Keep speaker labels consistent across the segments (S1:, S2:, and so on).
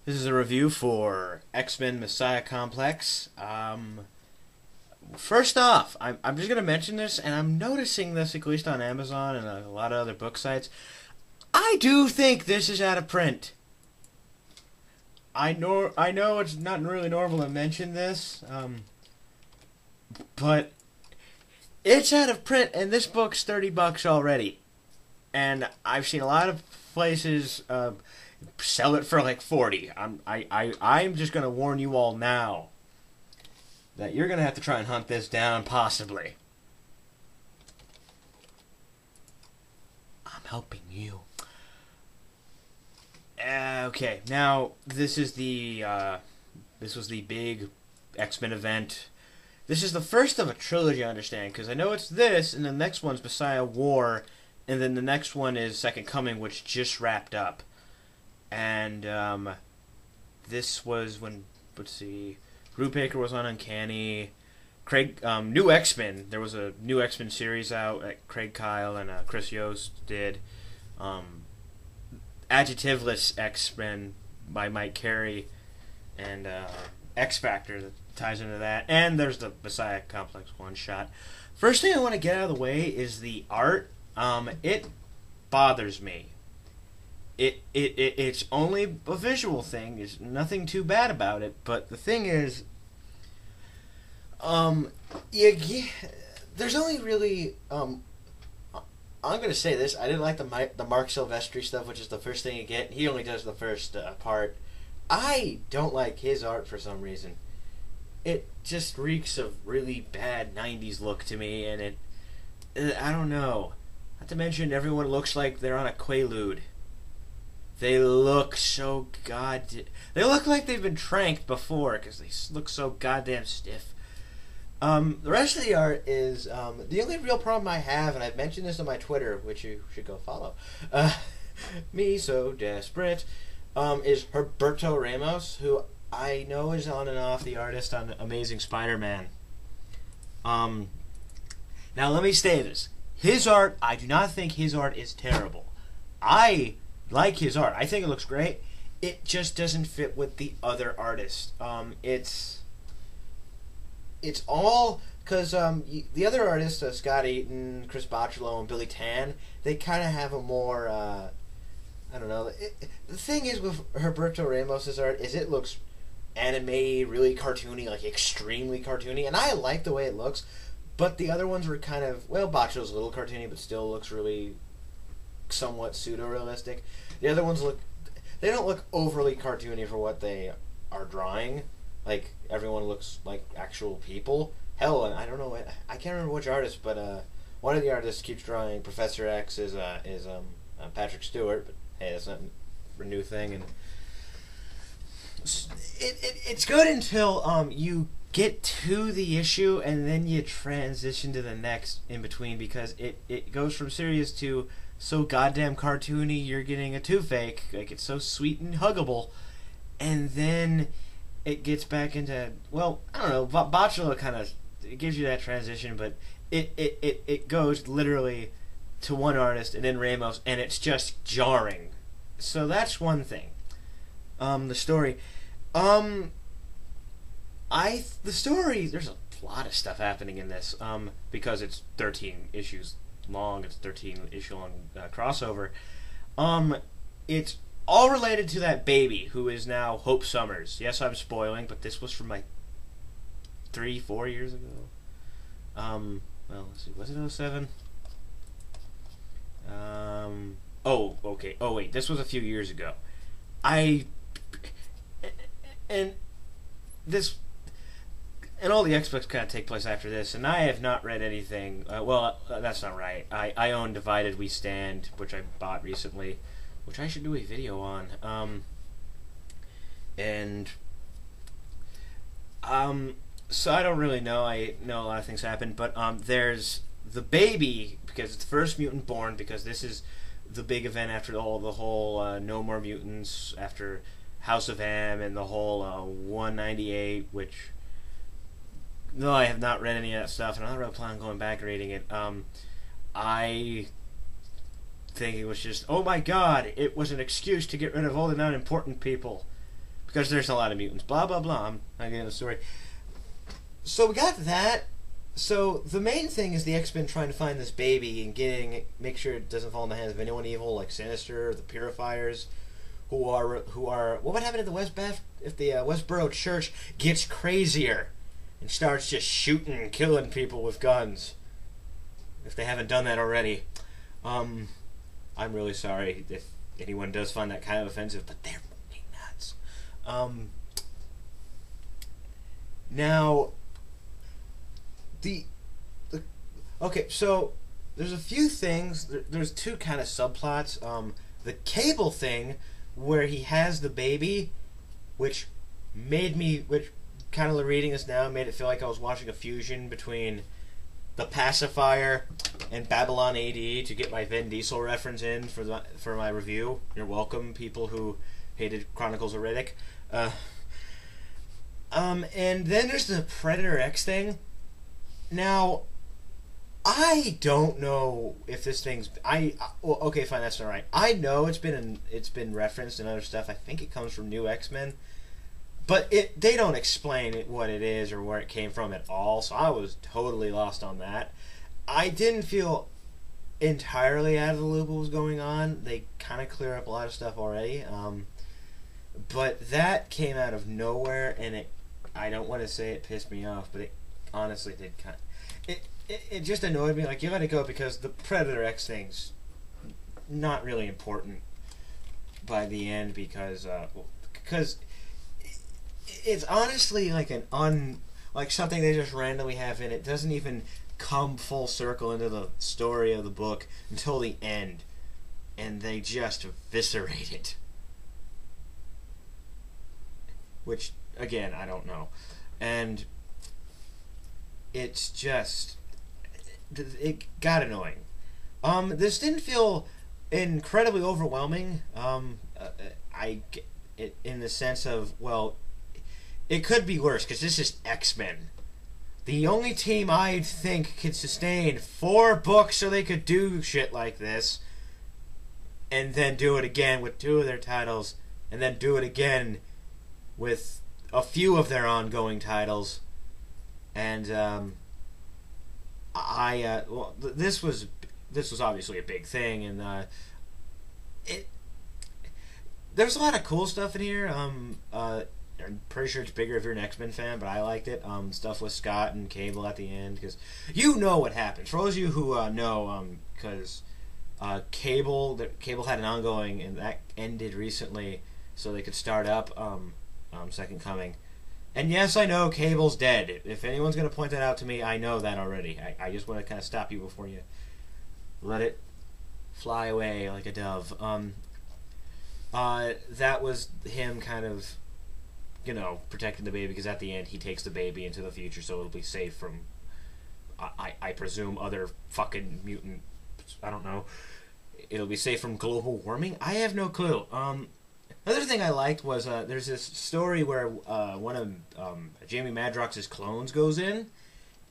S1: This is a review for X-Men Messiah Complex. First off, I'm just going to mention this, and I'm noticing this at least on Amazon and a lot of other book sites. I do think this is out of print. I know it's not really normal to mention this, but it's out of print, and this book's $30 already. And I've seen a lot of places sell it for like 40. I'm just gonna warn you all now that you're gonna have to try and hunt this down, possibly. I'm helping you. Okay, now this was the big X-Men event. This is the first of a trilogy, I understand, because I know it's this, and the next one's Messiah War, and then the next one is Second Coming, which just wrapped up. And this was when, let's see, Brubaker was on Uncanny. Craig, new X-Men. There was a new X-Men series out that Craig Kyle and Chris Yost did. Adjectiveless X-Men by Mike Carey, and X Factor that ties into that. And there's the Messiah Complex one shot. First thing I want to get out of the way is the art. It bothers me. It's only a visual thing. There's nothing too bad about it. But the thing is, there's only really I'm gonna say this. I didn't like the Mark Silvestri stuff, which is the first thing you get. He only does the first part. I don't like his art for some reason. It just reeks of really bad '90s look to me, and I don't know. Not to mention, everyone looks like they're on a Quaalude. They look so They look like they've been tranked before because they look so goddamn stiff. The rest of the art is the only real problem I have, and I've mentioned this on my Twitter, which you should go follow. Me so desperate. Is Humberto Ramos, who I know is on and off the artist on Amazing Spider-Man. Now let me say this. His art, I do not think his art is terrible. I like his art. I think it looks great. It just doesn't fit with the other artists. It's all because the other artists, Scott Eaton, Chris Bocciolo, and Billy Tan, they kind of have a more, I don't know. The thing is with Humberto Ramos's art is it looks anime, really cartoony, like extremely cartoony, and I like the way it looks. But the other ones were kind of, well, Bocciolo's a little cartoony, but still looks really somewhat pseudo-realistic. The other ones they don't look overly cartoony for what they are drawing. Like, everyone looks like actual people. Hell, I don't know, I can't remember which artist, but one of the artists keeps drawing Professor X is Patrick Stewart, but hey, that's not a new thing. And it's good until you get to the issue and then you transition to the next in between, because it goes from serious to so goddamn cartoony you're getting a two-fake. Like, it's so sweet and huggable, and then it gets back into, well, I don't know, Bocciolo kind of, it gives you that transition, but it goes literally to one artist and then Ramos, and it's just jarring. So that's one thing. The story. The story, there's a lot of stuff happening in this, because it's 13 issues long, it's 13 issue long crossover. It's all related to that baby who is now Hope Summers. Yes, I'm spoiling, but this was from like 3-4 years ago. Well, let's see, was it '07? Oh, okay. Oh, wait, this was a few years ago. And all the X-Books kind of take place after this, and I have not read anything. That's not right. I own Divided We Stand, which I bought recently, which I should do a video on. So I don't really know. I know a lot of things happen, but there's the baby, because it's the first mutant born, because this is the big event after the whole No More Mutants, after House of M, and the whole 198, which, no, I have not read any of that stuff, and I'm not really planning on going back and reading it. I think it was just, oh my god, it was an excuse to get rid of all the non-important people. because there's a lot of mutants. Blah blah blah. I'm not getting the story. So we got that. So the main thing is the X-Men trying to find this baby and make sure it doesn't fall in the hands of anyone evil like Sinister or the Purifiers, who are what would happen if the Westboro Church gets crazier and starts just shooting and killing people with guns, if they haven't done that already. I'm really sorry if anyone does find that kind of offensive, but they're fucking nuts. Now, okay, so there's a few things. There's two kind of subplots. The Cable thing, where he has the baby, which kind of reading this now made it feel like I was watching a fusion between the Pacifier and Babylon AD to get my Vin Diesel reference in for my review. You're welcome, people who hated Chronicles of Riddick. And then there's the Predator X thing. Now, I don't know if this thing's well, okay, fine, that's not right. I know it's been referenced in other stuff. I think it comes from New X-Men, but they don't explain what it is or where it came from at all. So I was totally lost on that. I didn't feel entirely out of the loop what was going on. They kind of clear up a lot of stuff already, but that came out of nowhere, and I don't want to say it pissed me off, but it honestly did it just annoyed me. Like, you let it go because the Predator X thing's not really important by the end because it's honestly like like something they just randomly have in. It doesn't even come full circle into the story of the book until the end, and they just eviscerate it. Which, again, I don't know. And it's just, it got annoying. This didn't feel incredibly overwhelming. In the sense of, well, it could be worse because this is X-Men. The only team I think could sustain 4 books so they could do shit like this, and then do it again with 2 of their titles, and then do it again with a few of their ongoing titles. And well, this was obviously a big thing, and there's a lot of cool stuff in here. I'm pretty sure it's bigger if you're an X-Men fan, but I liked it. Stuff with Scott and Cable at the end, because you know what happens. For those of you who know, because Cable had an ongoing, and that ended recently, so they could start up Second Coming. And yes, I know Cable's dead. If anyone's going to point that out to me, I know that already. I just want to kind of stop you before you let it fly away like a dove. That was him kind of, protecting the baby, because at the end he takes the baby into the future, so it'll be safe from, I presume, other fucking mutant, I don't know. It'll be safe from global warming? I have no clue. Another thing I liked was there's this story where one of Jamie Madrox's clones goes in,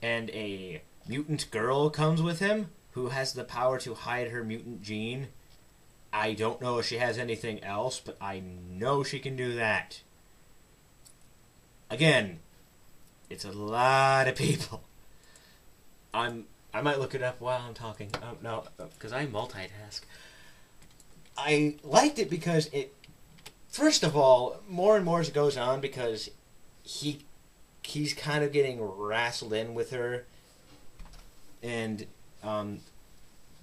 S1: and a mutant girl comes with him who has the power to hide her mutant gene. I don't know if she has anything else, but I know she can do that. Again, it's a lot of people. I might look it up while I'm talking. No, because I multitask. I liked it because it, first of all, more and more as it goes on, because he's kind of getting wrestled in with her, and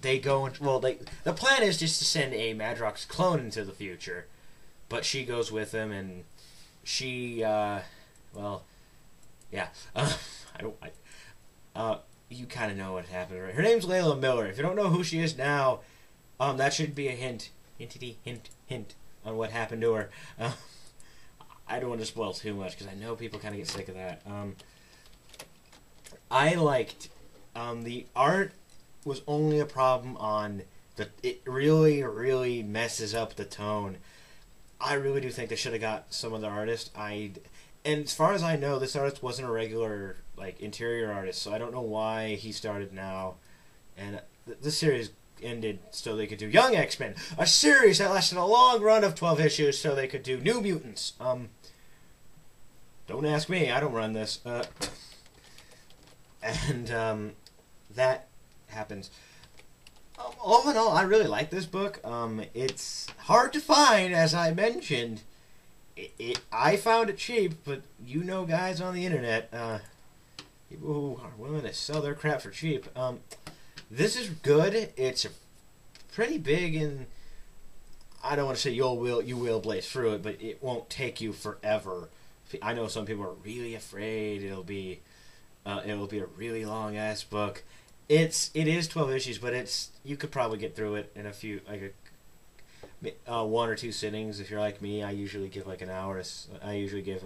S1: they go into, well, the plan is just to send a Madrox clone into the future, but she goes with him, and she well, yeah, you kind of know what happened, right? Her name's Layla Miller. If you don't know who she is now, that should be a hint on what happened to her. I don't want to spoil too much because I know people kind of get sick of that. I liked the art was only a problem on it really messes up the tone. I really do think they should have got some other artist. And as far as I know, this artist wasn't a regular interior artist, so I don't know why he started now. And this series ended so they could do Young X-Men, a series that lasted a long run of 12 issues so they could do New Mutants. Don't ask me. I don't run this. And that happens. All in all, I really like this book. It's hard to find, as I mentioned. I found it cheap, but you know guys on the internet, people who are willing to sell their crap for cheap. This is good. It's pretty big, and I don't want to say you will blaze through it, but it won't take you forever. I know some people are really afraid it'll be a really long ass book. It is 12 issues, but you could probably get through it in a few one or two sittings. If you're like me, I usually give like an hour. I usually give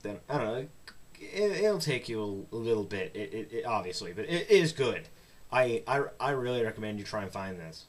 S1: then I don't know. It'll take you a little bit. It obviously, but it is good. I really recommend you try and find this.